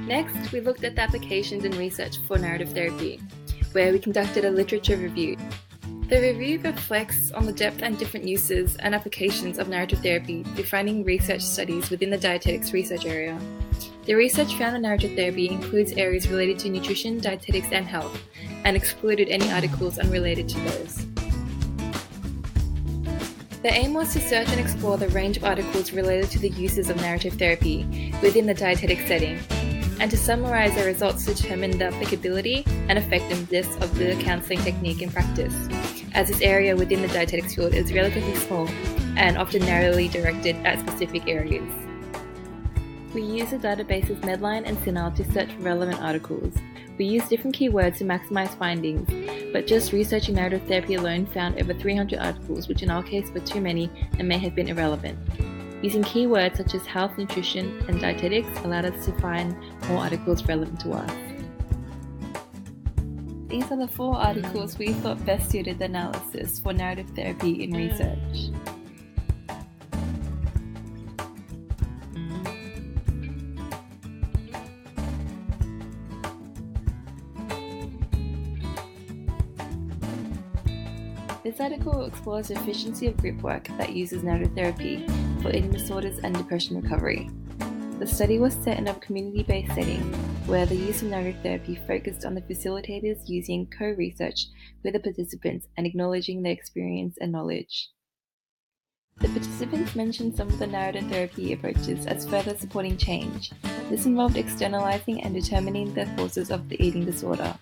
Next, we looked at the applications and research for narrative therapy, where we conducted a literature review. The review reflects on the depth and different uses and applications of narrative therapy, defining research studies within the dietetics research area. The research found that narrative therapy includes areas related to nutrition, dietetics, and health, and excluded any articles unrelated to those. The aim was to search and explore the range of articles related to the uses of narrative therapy within the dietetic setting, and to summarize the results to determine the applicability and effectiveness of the counseling technique in practice, as this area within the dietetics field is relatively small and often narrowly directed at specific areas. We use the databases Medline and CINAHL to search for relevant articles. We use different keywords to maximize findings, but just researching narrative therapy alone found over 300 articles, which in our case were too many and may have been irrelevant. Using keywords such as health, nutrition, and dietetics allowed us to find more articles relevant to us. These are the 4 articles we thought best suited the analysis for narrative therapy in research. This article explores the efficiency of group work that uses narrative therapy for eating disorders and depression recovery. The study was set in a community-based setting where the use of narrative therapy focused on the facilitators using co-research with the participants and acknowledging their experience and knowledge. The participants mentioned some of the narrative therapy approaches as further supporting change. This involved externalizing and determining the causes of the eating disorder.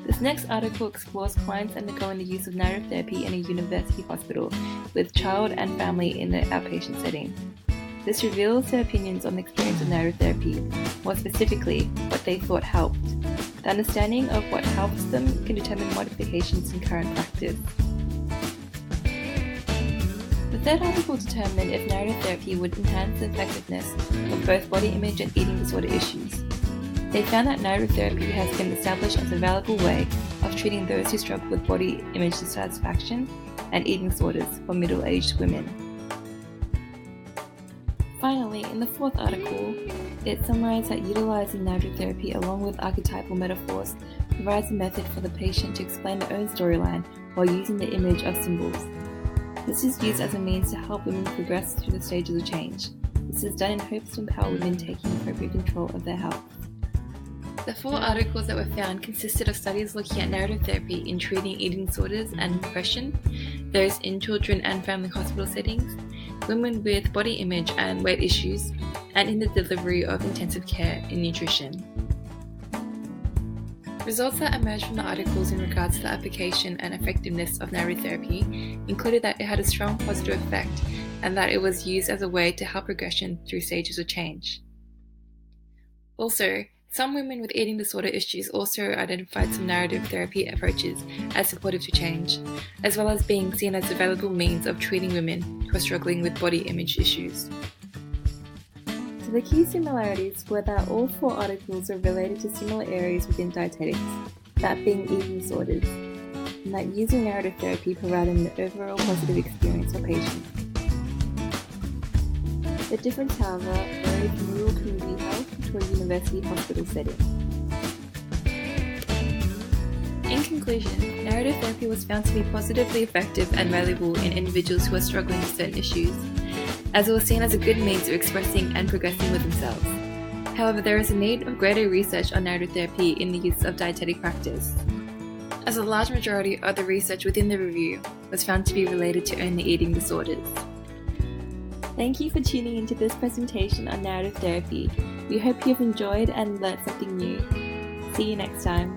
This next article explores clients undergoing the use of narrative therapy in a university hospital with child and family in the outpatient setting. This reveals their opinions on the experience of narrative therapy, more specifically, what they thought helped. The understanding of what helps them can determine modifications in current practice. The third article determined if narrative therapy would enhance the effectiveness of both body image and eating disorder issues. They found that narrative therapy has been established as a valuable way of treating those who struggle with body image dissatisfaction and eating disorders for middle-aged women. Finally, in the 4th article, it summarized that utilizing narrative therapy along with archetypal metaphors provides a method for the patient to explain their own storyline while using the image of symbols. This is used as a means to help women progress through the stages of change. This is done in hopes to empower women taking appropriate control of their health. The 4 articles that were found consisted of studies looking at narrative therapy in treating eating disorders and depression, those in children and family hospital settings, women with body image and weight issues, and in the delivery of intensive care in nutrition. Results that emerged from the articles in regards to the application and effectiveness of narrative therapy included that it had a strong positive effect and that it was used as a way to help progression through stages of change. Also, some women with eating disorder issues also identified some narrative therapy approaches as supportive to change, as well as being seen as a valuable means of treating women who are struggling with body image issues. So the key similarities were that all 4 articles were related to similar areas within dietetics, that being eating disorders, and that using narrative therapy provided an overall positive experience for patients. The difference, however, varied from rural community health to a university hospital setting. In conclusion, narrative therapy was found to be positively effective and valuable in individuals who are struggling with certain issues, as it was seen as a good means of expressing and progressing with themselves. However, there is a need of greater research on narrative therapy in the use of dietetic practice, as a large majority of the research within the review was found to be related to only eating disorders. Thank you for tuning into this presentation on narrative therapy. We hope you've enjoyed and learnt something new. See you next time.